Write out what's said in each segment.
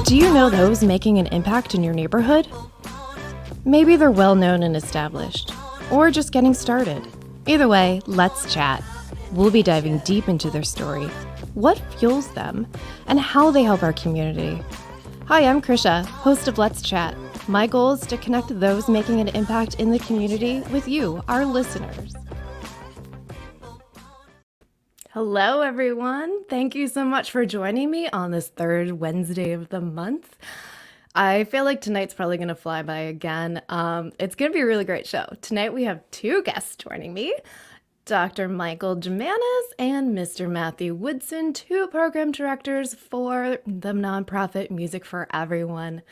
Do you know those making an impact in your neighborhood? Maybe they're well known and established, or just getting started. Either way, let's chat. We'll be diving deep into their story, what fuels them, and how they help our community. Hi, I'm Krisha, host of Let's Chat. My goal is to connect those making an impact in the community with you, our listeners. Hello, everyone. Thank you so much for joining me on this third Wednesday of the month. I feel like tonight's probably going to fly by again. It's going to be a really great show. Tonight we have two guests joining me, Dr. Michael Jamanis and Mr. Matthew Woodson, two program directors for the nonprofit Music for Everyone.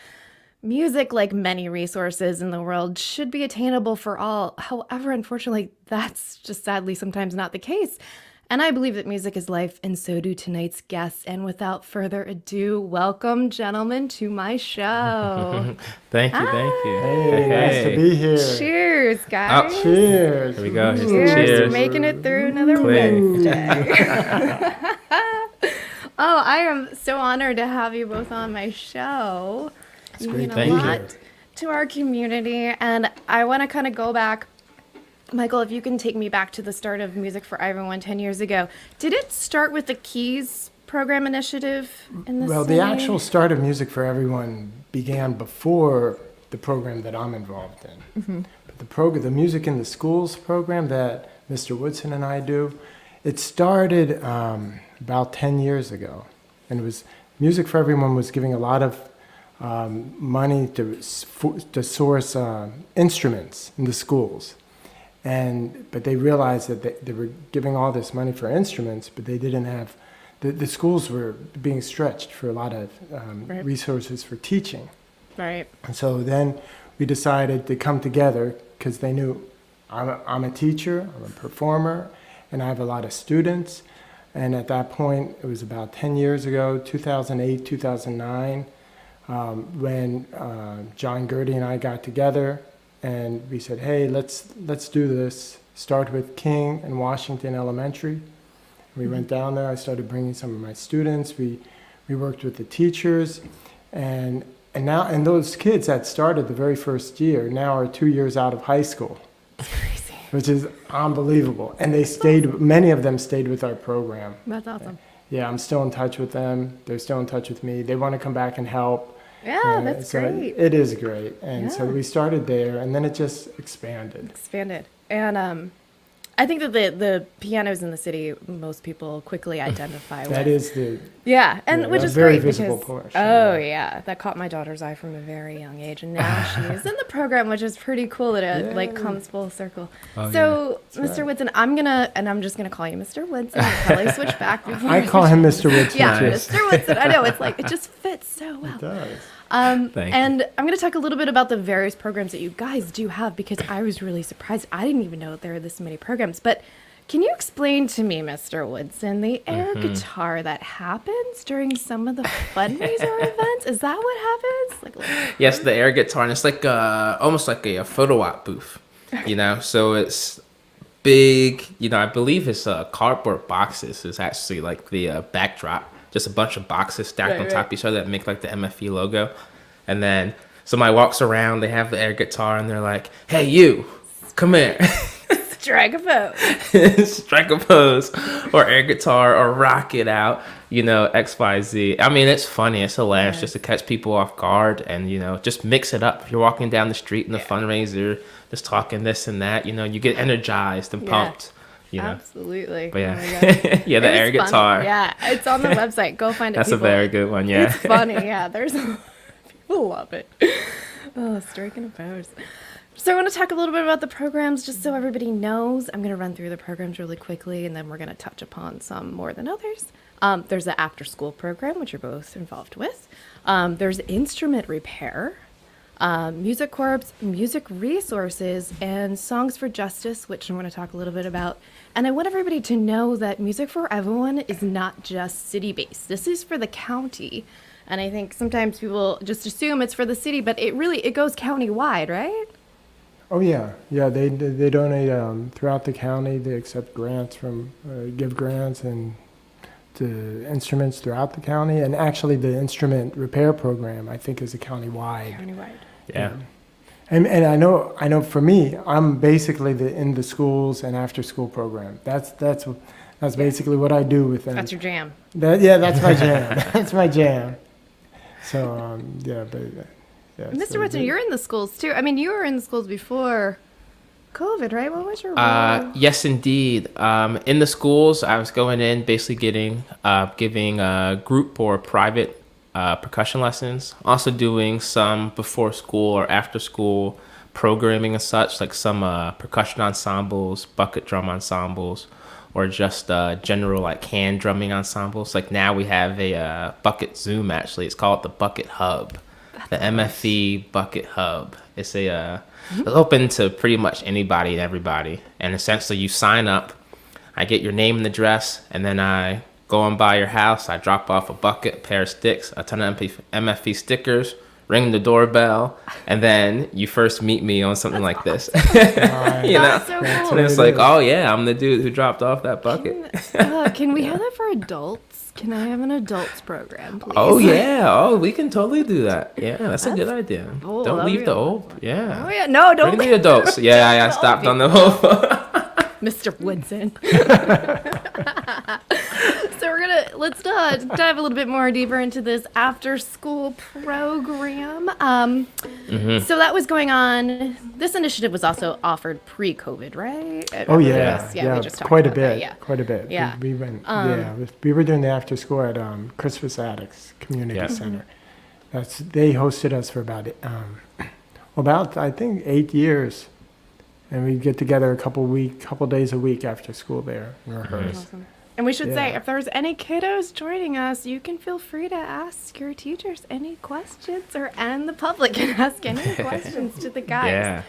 Music, like many resources in the world, should be attainable for all. However, unfortunately, that's just sadly sometimes not the case. And I believe that music is life, and so do tonight's guests. And without further ado, welcome, gentlemen, to my show. Thank you. Hey, nice to be here. Cheers, guys. Oh, cheers. Here we go. Cheers. Making it through another Wednesday. Oh, I am so honored to have you both on my show. You mean a lot to our community, and I want to kind of go back. Michael, if you can take me back to the start of Music for Everyone 10 years ago. Did it start with the Keys program initiative in the city? The actual start of Music for Everyone began before the program that I'm involved in. Mm-hmm. But the Music in the Schools program that Mr. Woodson and I do, it started about 10 years ago. And it was Music for Everyone was giving a lot of money to source instruments in the schools. But they realized that they were giving all this money for instruments, but they didn't have, the schools were being stretched for a lot of resources for teaching. Right. And so then we decided to come together because they knew I'm a teacher, I'm a performer, and I have a lot of students. And at that point, it was about 10 years ago, 2008, 2009, when John Gertie and I got together. And we said, hey, let's do this. Start with King and Washington Elementary. We went down there. I started bringing some of my students. We worked with the teachers. And those kids that started the very first year now are 2 years out of high school. That's crazy. Which is unbelievable. And many of them stayed with our program. That's awesome. Yeah, I'm still in touch with them. They're still in touch with me. They want to come back and help. Yeah, that's so great. It is great. And so we started there, and then it just expanded. And I think that the pianos in the city, most people quickly identify with. That is the... Yeah, and which is very great visible because, portion. yeah, that caught my daughter's eye from a very young age, and now she is in the program, which is pretty cool that it comes full circle. So, Mr. Woodson, I'm just gonna call you Mr. Woodson. I'll probably switch back. I call him Mr. Woodson. Yeah, Mr. Woodson. I know it just fits so well. It does. And I'm going to talk a little bit about the various programs that you guys do have, because I was really surprised. I didn't even know that there were this many programs. But can you explain to me, Mr. Woodson, the air guitar that happens during some of the fundraiser events? Is that what happens? Yes, the air guitar, and it's like almost like a photo op booth, So it's big, I believe it's cardboard boxes is actually like the backdrop. Just a bunch of boxes stacked on top of each other that make like the MFE logo. And then somebody walks around, they have the air guitar, and they're like, hey, you, come here. Strike a pose. Strike a pose. Or air guitar, or rock it out, X, Y, Z. I mean, it's funny. It's hilarious just to catch people off guard and, just mix it up. If you're walking down the street in the fundraiser, just talking this and that, you get energized and pumped. Absolutely. But the air guitar. Yeah, it's on the website. Go find it. That's a very good one. Yeah, it's funny. Yeah, people love it. Oh, striking a pose. So I want to talk a little bit about the programs, just so everybody knows. I'm going to run through the programs really quickly, and then we're going to touch upon some more than others. There's the after-school program, which you're both involved with. There's instrument repair. Music Corps, Music Resources, and Songs for Justice, which I'm going to talk a little bit about. And I want everybody to know that Music for Everyone is not just city-based. This is for the county. And I think sometimes people just assume it's for the city, but it goes county-wide, right? Oh, yeah. Yeah, they donate throughout the county. They accept grants give grants and instruments throughout the county, and actually the instrument repair program I think is a countywide. Yeah. And I know for me, I'm basically in the schools and after school program. That's basically what I do with them. That's your jam. That's my jam. That's my jam. So yeah. Mr. so Woodson, you're in the schools too. I mean, you were in the schools before COVID, right? What was your role? Yes, indeed. In the schools, I was going in basically giving group or private percussion lessons. Also doing some before school or after school programming and such, like some percussion ensembles, bucket drum ensembles, or just general like hand drumming ensembles. Like now we have a bucket Zoom. Actually, it's called the Bucket Hub, the MFE Bucket Hub. It's it's open to pretty much anybody and everybody. And essentially you sign up, I get your name and address, and then I go on by your house, I drop off a bucket, a pair of sticks, a ton of MFE stickers, ring the doorbell, and then you first meet me on something like this. You know? That's so That's cool. And it's like, oh yeah, I'm the dude who dropped off that bucket. Can we have that for adults? Can I have an adults program, please? Oh yeah, we can totally do that. Yeah, that's a good idea. cool. Don't That'd leave be the a lot of old. Yeah. Oh yeah, no, don't Bring the adults. Yeah, I stopped on the whole. Mr. Woodson. So let's dive a little bit more deeper into this after school program. So that was going on. This initiative was also offered pre-COVID, right? Oh We yeah, just talked quite a about that, bit, yeah. quite a bit. Yeah. We went. We were doing the after school at Christmas Addicts Community Yeah. Center. They hosted us for about I think 8 years, and we'd get together a couple days a week after school there and rehearse. Awesome. And we should say, Yeah. if there's any kiddos joining us, you can feel free to ask your teachers any questions, and the public can ask any questions to the guys. Yeah.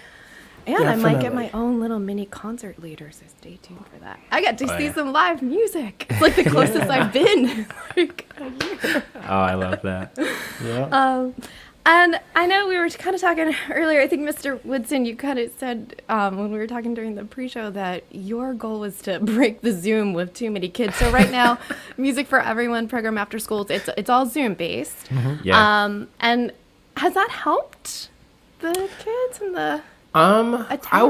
And I might get Definitely. my own little mini concert later, so stay tuned for that. I got to Oh, see yeah. some live music. It's like the closest I've been like a year. Oh, I love that. Yeah. And I know we were kind of talking earlier. I think Mr. Woodson, you kind of said when we were talking during the pre-show that your goal was to break the Zoom with too many kids. So right now, Music for Everyone program after schools, it's all Zoom based. Yeah. And has that helped the kids and the I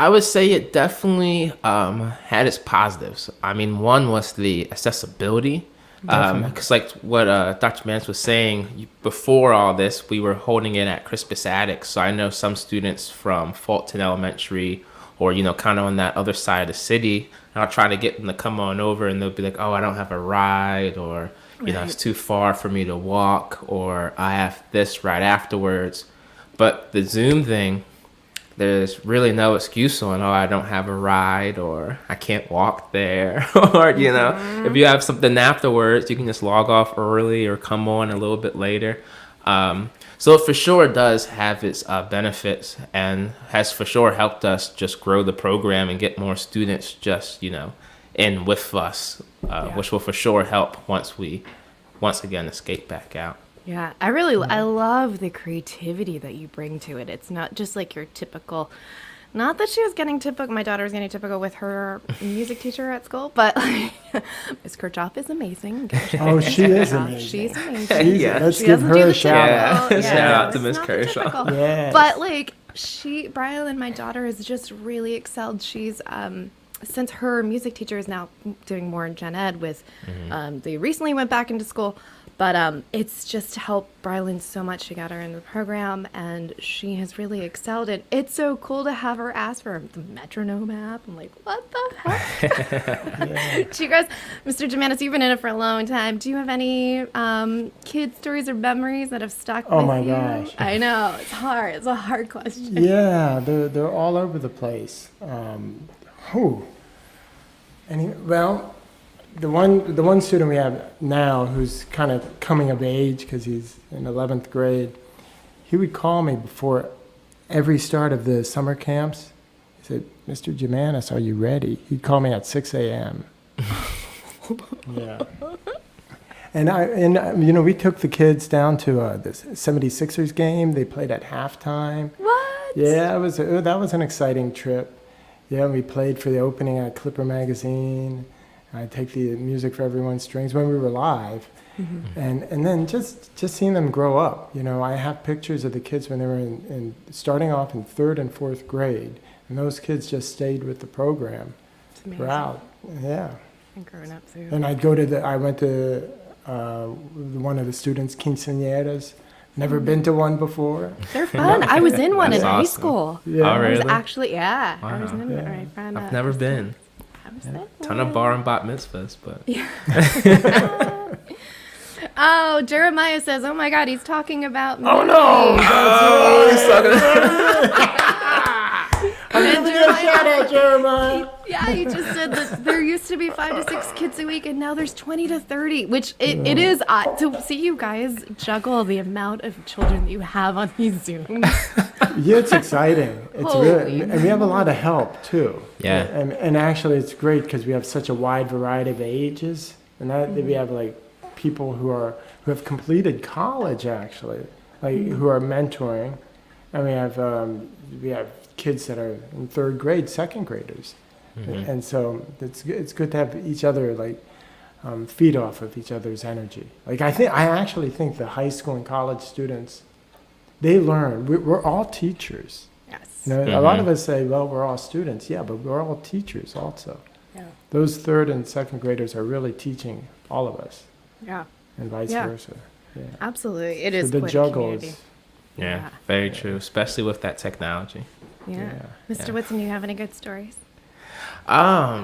would say it definitely had its positives. I mean, one was the accessibility. Because like what Dr. Mance was saying, before all this, we were holding it at Crispus Attucks. So I know some students from Fulton Elementary or, kind of on that other side of the city. And I'll try to get them to come on over and they'll be like, oh, I don't have a ride, or, it's too far for me to walk, or I have this right afterwards. But the Zoom thing, there's really no excuse on, oh, I don't have a ride, or I can't walk there, or, if you have something afterwards, you can just log off early or come on a little bit later. So it for sure does have its benefits, and has for sure helped us just grow the program and get more students just, in with us, which will for sure help once we once again escape back out. Yeah, I love the creativity that you bring to it. It's not just like your typical, not that she was getting typical, my daughter was getting typical with her music teacher at school, but Miss Kirchhoff is amazing. Oh, she is amazing. She's amazing. Yeah. Let's She give doesn't her do a the shout out. typical. Shout out to it's Miss not the Kershaw. typical. Yes. But like Brylan, my daughter, has just really excelled. She's since her music teacher is now doing more in gen ed with, they recently went back into school, but it's just helped Brylan so much. She got her in the program, and she has really excelled. And it's so cool to have her ask for the metronome app. I'm like, what the heck? Do you guys, Mr. Jamanis, you've been in it for a long time. Do you have any kid stories or memories that have stuck with you? Oh my gosh. I know, it's hard. It's a hard question. Yeah, they're all over the place. Well, the one student we have now who's kind of coming of age because he's in 11th grade, he would call me before every start of the summer camps. He said, "Mr. Jamanis, are you ready?" He'd call me at 6 a.m. Yeah. And we took the kids down to the 76ers game. They played at halftime. What? Yeah, that was an exciting trip. Yeah, we played for the opening at Clipper magazine. I'd take the Music for Everyone strings when we were live. And then just seeing them grow up. You know, I have pictures of the kids when they were in starting off in 3rd and 4th grade, and those kids just stayed with the program throughout. Yeah. And growing up through. And I went to one of the students' quinceañeras. Never been to one before. They're fun. I was in one in That's high awesome. school. Yeah. Oh, I was really? actually, I was Wow. in Yeah. my friend. I've never been. I was in Ton of one. bar and bat mitzvahs, but Oh, Jeremiah says, "Oh my God, he's talking about me." Oh no! And Shout out, Jeremiah. Yeah, he just said that there used to be 5 to 6 kids a week, and now there's 20 to 30, which it is odd to see you guys juggle the amount of children that you have on these Zooms. Yeah, it's exciting. It's Holy really, and we have a lot of help too. Yeah. And actually, it's great because we have such a wide variety of ages, and that we have like people who have completed college actually, like who are mentoring, and we have kids that are in 3rd grade, 2nd graders, and so it's good to have each other like feed off of each other's energy. Like I actually think the high school and college students, they learn. We're all teachers. Yes. You know, a lot of us say, well, we're all students. Yeah, but we're all teachers also. Yeah. Those 3rd and 2nd graders are really teaching all of us, Yeah. and vice Yeah. versa. Yeah. Absolutely. It So is the quite a juggle community. is, yeah, very true, especially with that technology. Yeah. yeah. Mr. Woodson, you have any good stories? My.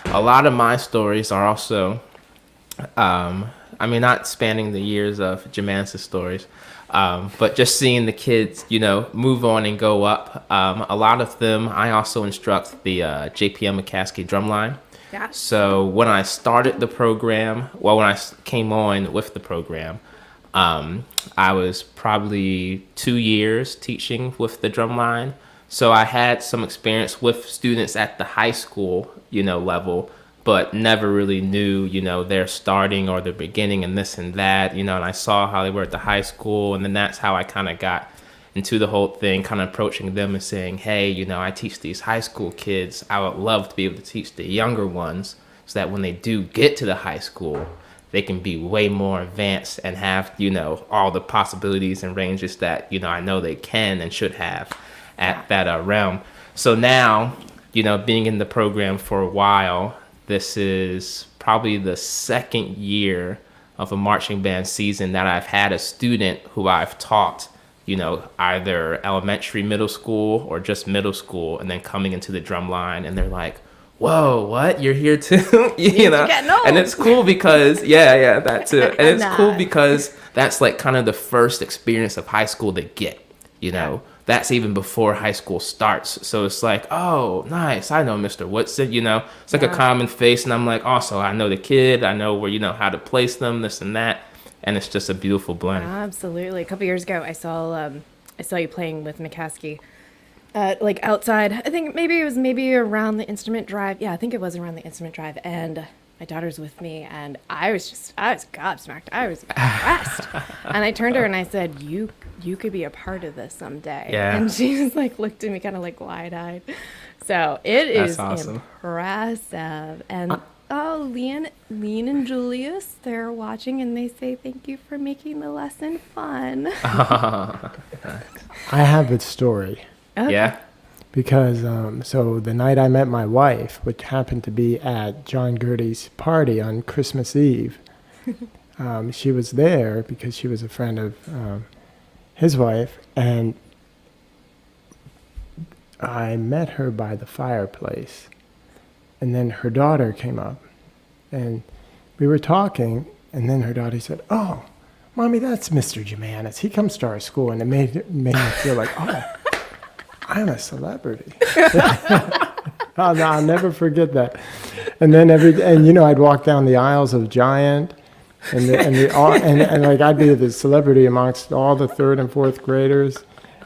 A lot of my stories are also, I mean, not spanning the years of Jamanis' stories, but just seeing the kids, you know, move on and go up. A lot of them, I also instruct the JPM McCaskey drumline. Yeah. So when I started the program, well, when I came on with the program, I was probably 2 years teaching with the drumline. So I had some experience with students at the high school, you know, level, but never really knew, you know, their starting or their beginning and this and that, you know, and I saw how they were at the high school. And then that's how I kind of got into the whole thing, kind of approaching them and saying, hey, you know, I teach these high school kids. I would love to be able to teach the younger ones so that when they do get to the high school, they can be way more advanced and have, you know, all the possibilities and ranges that, you know, I know they can and should have at that realm. So now, you know, being in the program for a while, this is probably the 2nd year of a marching band season that I've had a student who I've taught, you know, either elementary, middle school, or just middle school, and then coming into the drum line, and they're like, whoa, what? You're here too? You know? getting old. And it's cool because, yeah, that too. And it's Nah. cool because that's like kind of the first experience of high school they get, you know? That's even before high school starts. So it's like, oh, nice. I know Mr. Woodson, you know? It's like a common face. And I'm like, also, I know the kid. I know where, you know, how to place them, this and that. And it's just a beautiful blend. Absolutely. A couple years ago, I saw you playing with McCaskey, like outside. I think it was around the instrument drive. Yeah, I think it was around the instrument drive. And my daughter's with me, and I was gobsmacked. I was impressed. And I turned to her and I said, "You could be a part of this someday." Yeah. And she just like looked at me kind of like wide-eyed. So it That's is awesome. impressive. And Lean and Julius, they're watching, and they say thank you for making the lesson fun. I have a story. Okay. Yeah. Because, so the night I met my wife, which happened to be at John Gertie's party on Christmas Eve, she was there because she was a friend of his wife, and I met her by the fireplace. And then her daughter came up, and we were talking, and then her daughter said, "Oh, Mommy, that's Mr. Jamanis. He comes to our school," and it made me feel like, oh, I'm a celebrity. I'll never forget that. And then I'd walk down the aisles of Giant, and like I'd be the celebrity amongst all the 3rd and 4th graders,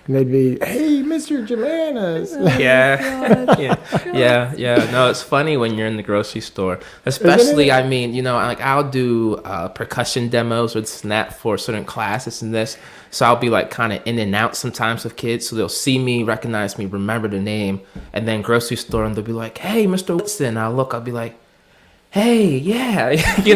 And they'd be, hey, Mr. Jamanis. Yeah. No, it's funny when you're in the grocery store, especially. I mean, like I'll do percussion demos with Snap for certain classes and this. So I'll be like kind of in and out sometimes with kids, so they'll see me, recognize me, remember the name, and then grocery store, and they'll be like, "Hey, Mr. Woodson." I'll be like, "Hey, yeah,"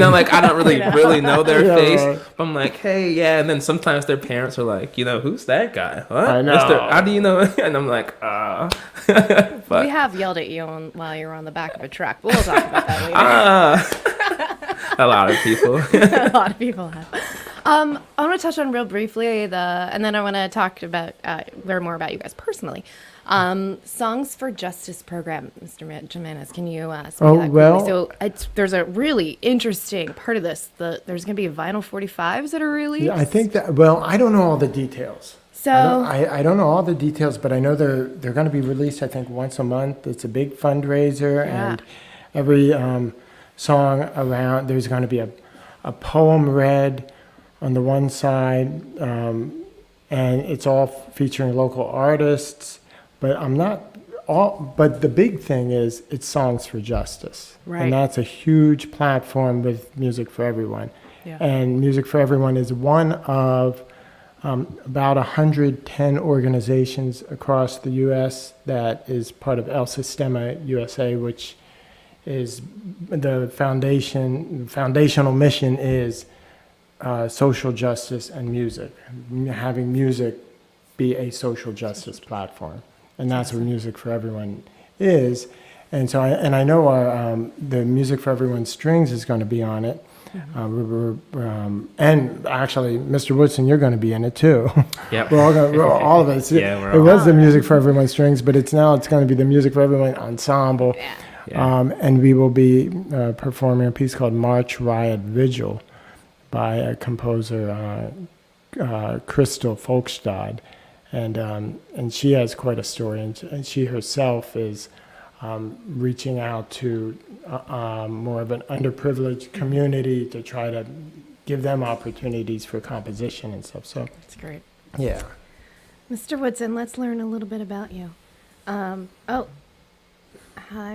like I don't really know their face, Right. but I'm like, "Hey, yeah," and then sometimes their parents are like, "Who's that guy? What? I know. How do you know?" And I'm like, But We have yelled at you while you were on the back of a truck. We'll talk about that later. a lot of people. A lot of people have. I want to touch on real briefly and then I want to talk about learn more about you guys personally. Songs for Justice program, Mr. Jamanis, can you speak to that quickly? So there's a really interesting part of this. There's going to be vinyl 45s that are released. Yeah, I think that. Well, I don't know all the details. So I don't know all the details, but I know they're going to be released, I think, once a month. It's a big fundraiser, and every song around there's going to be a poem read on the one side, and it's all featuring local artists. But But the big thing is it's Songs for Justice, Right. and that's a huge platform with Music for Everyone. Yeah. And Music for Everyone is one of about 110 organizations across the U.S. that is part of El Sistema USA, which is the foundational mission is social justice and music, having music be a social justice platform. And that's what Music for Everyone is. And so I know the Music for Everyone strings is going to be on it. And actually, Mr. Woodson, you're going to be in it too. Yep. We're all of us. Yeah, it was the Music for Everyone strings, but it's going to be the Music for Everyone ensemble. Yeah. And we will be performing a piece called March Riot Vigil by a composer, Crystal Folkstad. And she has quite a story, and she herself is reaching out to more of an underprivileged community to try to give them opportunities for composition and stuff. So that's great. yeah. Mr. Woodson, let's learn a little bit about you. Hi,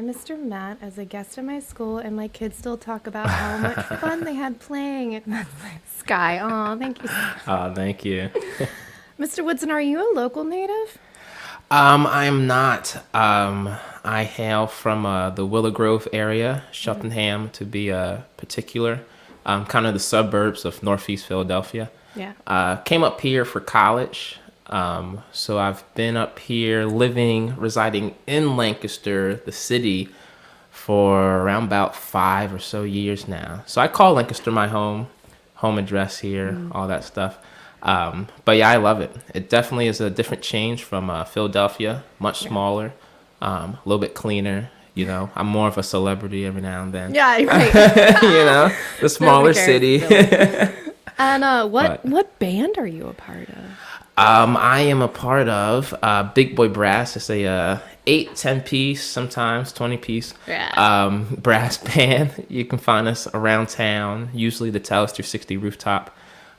Mr. Matt. As a guest at my school, and my kids still talk about how much fun they had playing at Sky. Oh, thank you. Oh, thank you. Mr. Woodson, are you a local native? I'm not. I hail from the Willow Grove area, Cheltenham to be particular. Kind of the suburbs of Northeast Philadelphia. Yeah. Came up here for college. So I've been up here residing in Lancaster, the city, for around about 5 or so years now. So I call Lancaster my home address here, all that stuff. But yeah, I love it. It definitely is a different change from Philadelphia, much smaller, a little bit cleaner. I'm more of a celebrity every now and then. Yeah, right. The smaller city. And what band are you a part of? I am a part of Big Boy Brass. It's a 8-10 piece, sometimes 20 piece brass band. You can find us around town, usually the Talis 360 rooftop.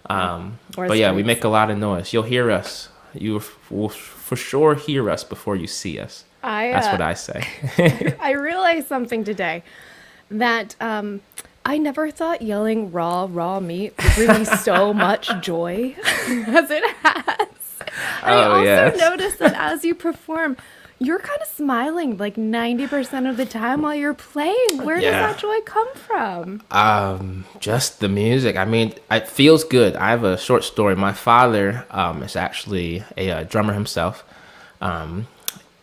But yeah, we make a lot of noise. You'll hear us. You will for sure hear us before you see us. That's what I say. I realized something today that I never thought yelling raw meat would bring me so much joy as it has. I also noticed that as you perform, you're kind of smiling like 90% of the time while you're playing. Where does that joy come from? Just the music. I mean, it feels good. I have a short story. My father is actually a drummer himself.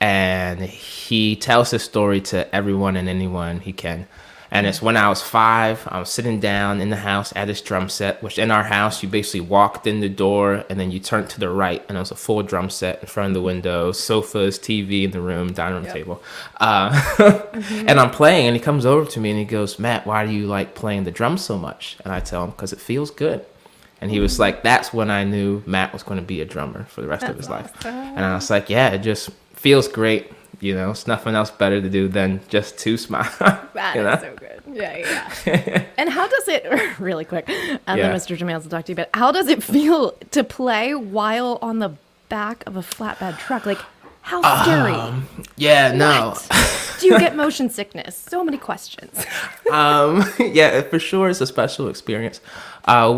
And he tells his story to everyone and anyone he can. And it's when I was 5, I was sitting down in the house at his drum set, which in our house, you basically walked in the door and then you turned to the right and it was a full drum set in front of the window, sofas, TV in the room, dining room table. And I'm playing and he comes over to me and he goes, "Matt, why do you like playing the drums so much?" And I tell him, "Because it feels good." And he was like, that's when I knew Matt was going to be a drummer for the rest of his life. And I was like, yeah, it just feels great. It's nothing else better to do than just to smile. That is so good. Yeah. And how does it, really quick, and then Mr. Jamanis will talk to you, but how does it feel to play while on the back of a flatbed truck? Like, how scary? Yeah, no. Do you get motion sickness? So many questions. Yeah, for sure it's a special experience.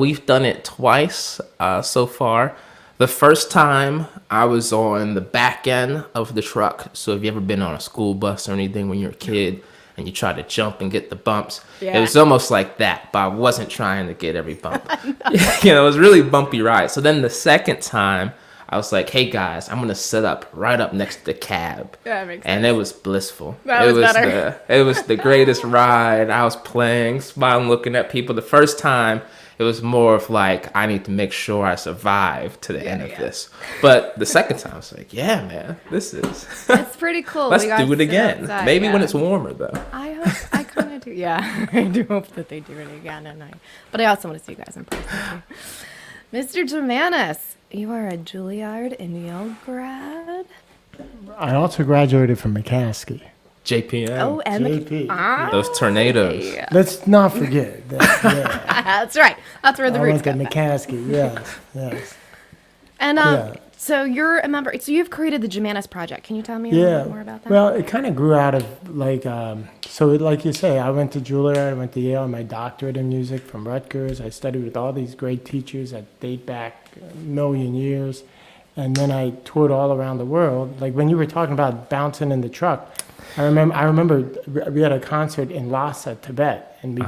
We've done it twice so far. The first time I was on the back end of the truck. So if you ever been on a school bus or anything when you're a kid and you try to jump and get the bumps, it was almost like that, but I wasn't trying to get every bump. You know, it was really bumpy ride. So then the second time, I was like, hey guys, I'm gonna set up right up next to the cab. That makes and it was blissful. That was better. It was the greatest ride. I was playing, smiling, looking at people. The first time, it was more of like, I need to make sure I survive to the end of this. But the second time, I was like, yeah, man, this is. It's pretty cool. Let's We got do it to sit again. outside, Maybe when it's warmer though. I hope, I kind of do. Yeah, I do hope that they do it again. But I also want to see you guys in person too. Mr. Jamanis, you are a Juilliard and Yale grad. I also graduated from McCaskey. JPM. Oh, and JP. Those tornadoes. Yeah. Let's not forget that. Yeah. That's right. That's where the I roots went to come from. McCaskey. Yes. And Yeah. so you're a member. So you've created the Jamanis Project. Can you tell me a little bit more about that? Well, it kind of grew out of like you say, I went to Juilliard, I went to Yale, my doctorate in music from Rutgers. I studied with all these great teachers that date back a million years. And then I toured all around the world. Like when you were talking about bouncing in the truck, I remember we had a concert in Lhasa, Tibet, and we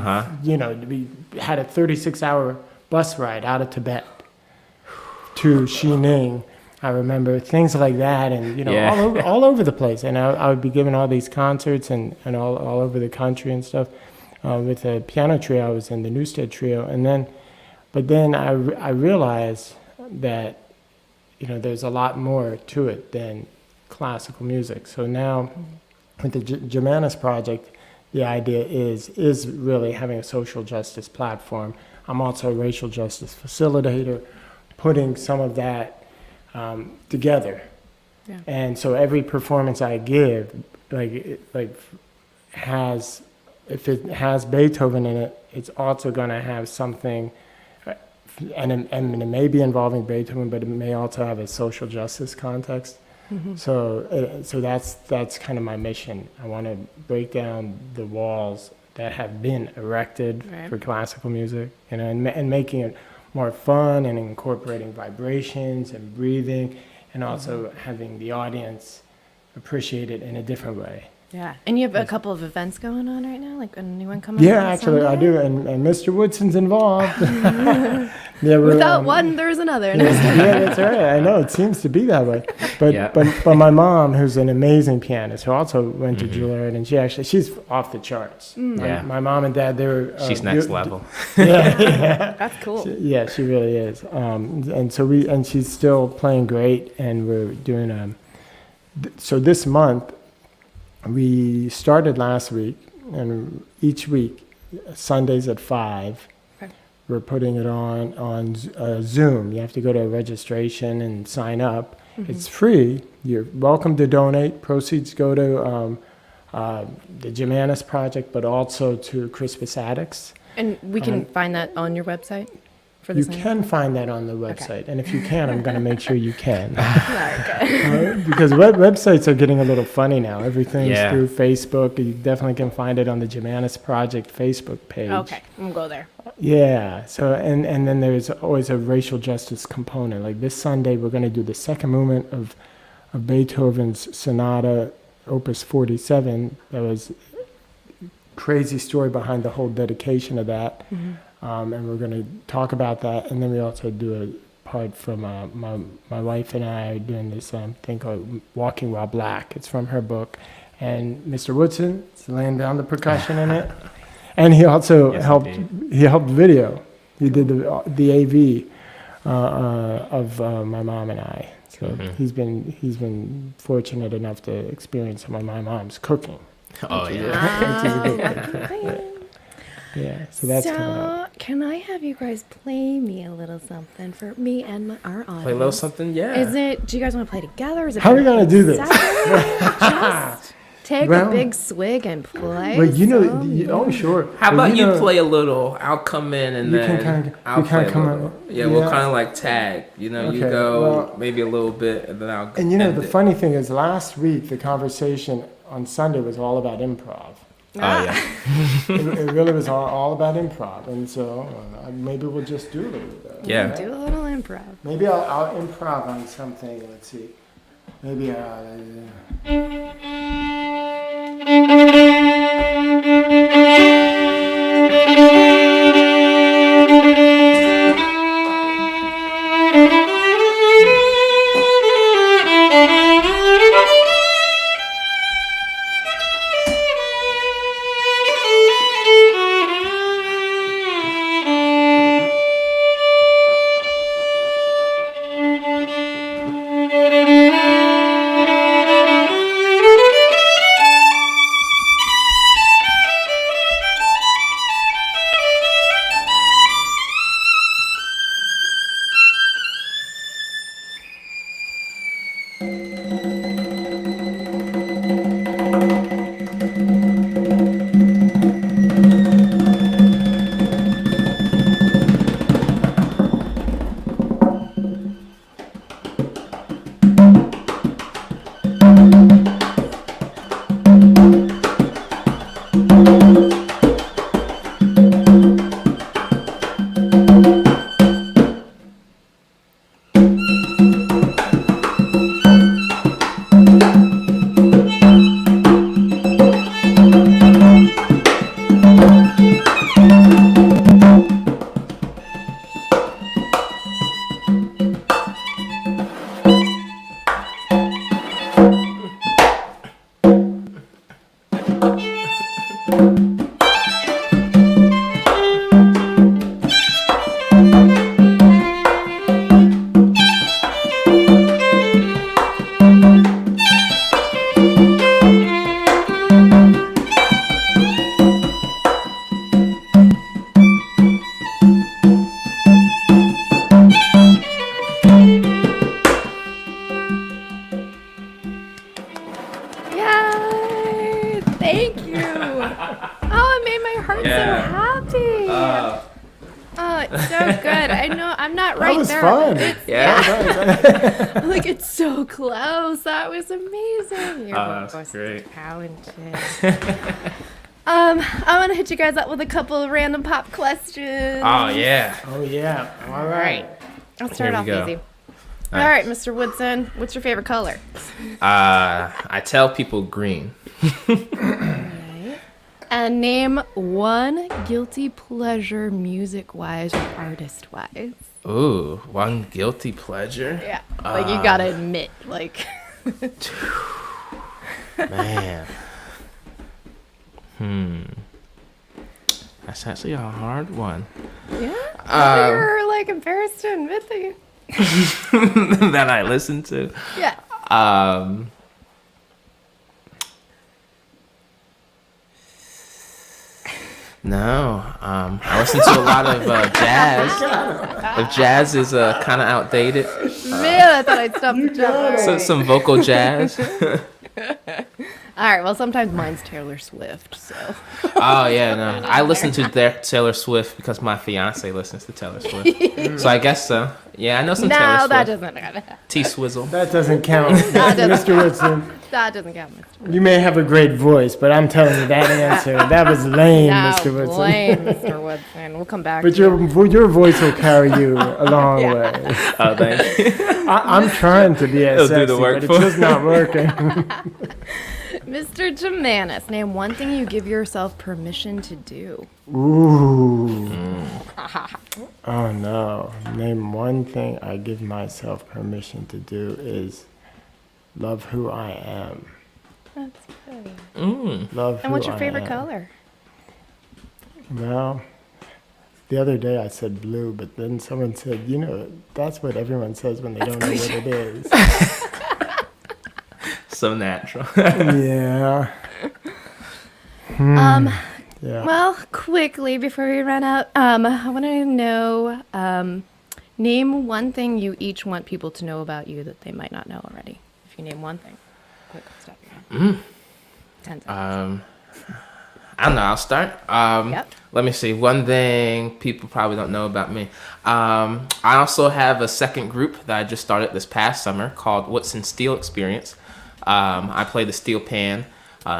had a 36-hour bus ride out of Tibet to Xining. I remember things like that, and all over the place. And I would be giving all these concerts and all over the country and stuff. With a piano trio, I was in the Newstead trio, but then I realized that there's a lot more to it than classical music. So now, with the Jamanis Project, the idea is really having a social justice platform. I'm also a racial justice facilitator, putting some of that together. Yeah. And so every performance I give, if it has Beethoven in it, it's also going to have something, and it may be involving Beethoven, but it may also have a social justice context. Mm-hmm. So that's kind of my mission. I want to break down the walls that have been erected for classical music, and making it more fun and incorporating vibrations and breathing, and also having the audience appreciate it in a different way. Yeah, and you have a couple of events going on right now, like a new one coming. Yeah, actually, Sunday? I do, and Mr. Woodson's involved. Without one, there's another. Yeah, that's right. I know it seems to be that way, but my mom, who's an amazing pianist, who also went to Juilliard, and she's off the charts. My mom and dad, they were. She's next level. Yeah, that's cool. She really is. And she's still playing great, and we're doing so this month. We started last week, and each week, Sundays at 5, we're putting it on Zoom. You have to go to registration and sign up. Mm-hmm. It's free. You're welcome to donate. Proceeds go to the Jamanis Project, but also to Crispus Attucks. And we can find that on your website? You can find that on the website, and if you can, I'm going to make sure you can. Because websites are getting a little funny now. Everything's through Facebook. You definitely can find it on the Jamanis Project Facebook page. Okay, we'll go there. Yeah. So and then there's always a racial justice component. Like this Sunday, we're going to do the second movement of Beethoven's Sonata, Opus 47. That was a crazy story behind the whole dedication of that. Mm-hmm. And we're going to talk about that, and then we also do a part from my wife and I are doing this thing called Walking While Black. It's from her book, and Mr. Woodson is laying down the percussion in it, and he also helped video. He did the AV of my mom and I. So he's been fortunate enough to experience some of my mom's cooking. Oh yeah. Yeah, so that's coming up. Can I have you guys play me a little something for me and our audience? Play a little something, yeah. Do you guys want to play together? Is it How are we going to do this? Just take Well- a big swig and play. But some sure. How But about you know, play a little? I'll come in and You can then kinda- I'll you kinda play a come little. in. Yeah, we'll Yeah. kind of like tag. You know, you Okay, go well- maybe a little bit, and then I'll. And you know, the end it. funny thing is, last week the conversation on Sunday was all about improv. Oh yeah. It really was all about improv, and so maybe we'll just do a little of that. Yeah. Do a little improv. Maybe I'll improv on something. Let's see. Maybe Yay! Thank you. Oh, it made my heart Yeah. so happy. Oh, it's so good. I know I'm not right that was there. fun. Yeah. I'm like, it's so close. That was amazing. Your Oh, that's voice is great. talented. I want to hit you guys up with a couple of random pop questions. Oh yeah. Oh yeah. All right. I'll start Here off we go. easy. All All right, Mr. Woodson, what's your favorite color? I tell people green. Right. And name one guilty pleasure music-wise or artist-wise. Ooh, one guilty pleasure. Yeah, like you gotta admit, like. Man. That's actually a hard one. Yeah. You're like embarrassed to admit that you. That I listen to. Yeah. No. I listen to a lot of jazz. If jazz is kind of outdated, Man, I thought I'd stop the job. so some vocal jazz. All right. Well, sometimes mine's Taylor Swift. So. Oh yeah, no. I listen to Taylor Swift because my fiance listens to Taylor Swift. So I guess so. Yeah, I know some Taylor No, Swift. that doesn't count. T Swizzle. That doesn't count, doesn't Mr. Woodson. That doesn't count, Mr. You may have a great voice, but I'm telling you that answer, that was lame, No, Mr. Woodson. blame Mr. Woodson. We'll come back. But to you. your voice will carry you a long Yeah. way. Oh, thank you. I'm trying to be as It'll do sexy, the work but for it's just not working. Mr. Jamanis, name one thing you give yourself permission to do. Ooh. Oh no. Name one thing I give myself permission to do is love who I am. That's good. Love And what's your who I favorite am. color? Well, the other day I said blue, but then someone said, you know, that's what everyone says when they don't know what it is. So natural. Yeah. Yeah. Well, quickly before we run out, I want to know, name one thing you each want people to know about you that they might not know already. If you name one thing. Quick, stop. 10 times. I don't know. I'll start. Yep. Let me see. One thing people probably don't know about me. I also have a second group that I just started this past summer called Woodson Steel Experience. I play the steel pan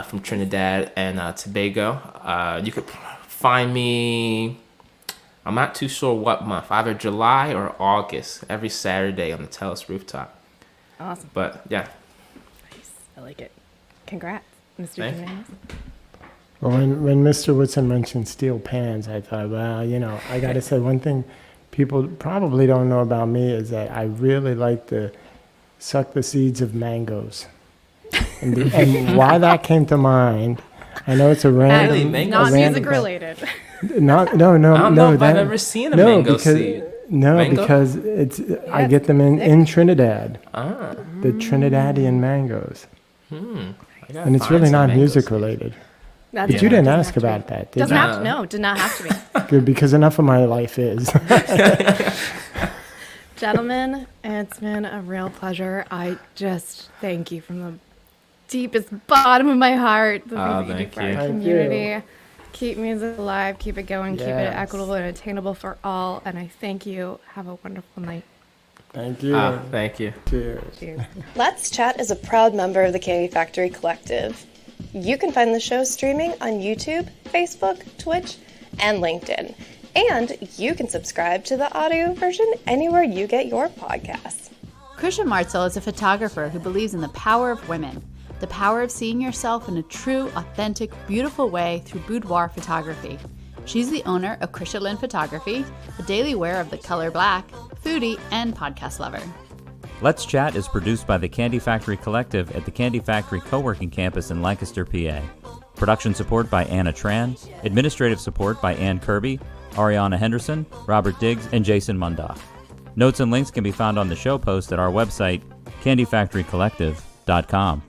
from Trinidad and Tobago. You could find me, I'm not too sure what month, either July or August, every Saturday on the Telus rooftop. Awesome. But yeah. Nice. I like it. Congrats, Mr. Thank you. Jamanis. Well, when Mr. Woodson mentioned steel pans, I thought, well, I got to say one thing people probably don't know about me is that I really like to suck the seeds of mangoes. And why that came to mind, I know it's a random... Really, mangoes? Not a random music related. No, I don't know if I've ever seen a mango seed. No, Mango? because I get them in Trinidad. Ah. The Trinidadian mangoes. I gotta And it's find really some not mango music seed. related. That's But it. you didn't Doesn't ask have to be. about that, did Doesn't you? have to. No, did not have to be. Good, because enough of my life is. Gentlemen, it's been a real pleasure. I just thank you from the deepest bottom of my heart. The things that you do thank for our you. Thank community. you. Keep music alive, keep it going, keep it Yes. equitable and attainable for all. And I thank you. Have a wonderful night. Thank you. Thank you. Cheers. Cheers. Let's Chat is a proud member of the Candy Factory Collective. You can find the show streaming on YouTube, Facebook, Twitch, and LinkedIn. And you can subscribe to the audio version anywhere you get your podcasts. Krisha Martzel is a photographer who believes in the power of women, the power of seeing yourself in a true, authentic, beautiful way through boudoir photography. She's the owner of Krisha Lynn Photography, a daily wearer of the color black, foodie, and podcast lover. Let's Chat is produced by the Candy Factory Collective at the Candy Factory Co-working Campus in Lancaster, PA. Production support by Anna Tran, administrative support by Ann Kirby, Ariana Henderson, Robert Diggs, and Jason Mundoff. Notes and links can be found on the show post at our website, candyfactorycollective.com.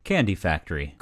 Candy Factory.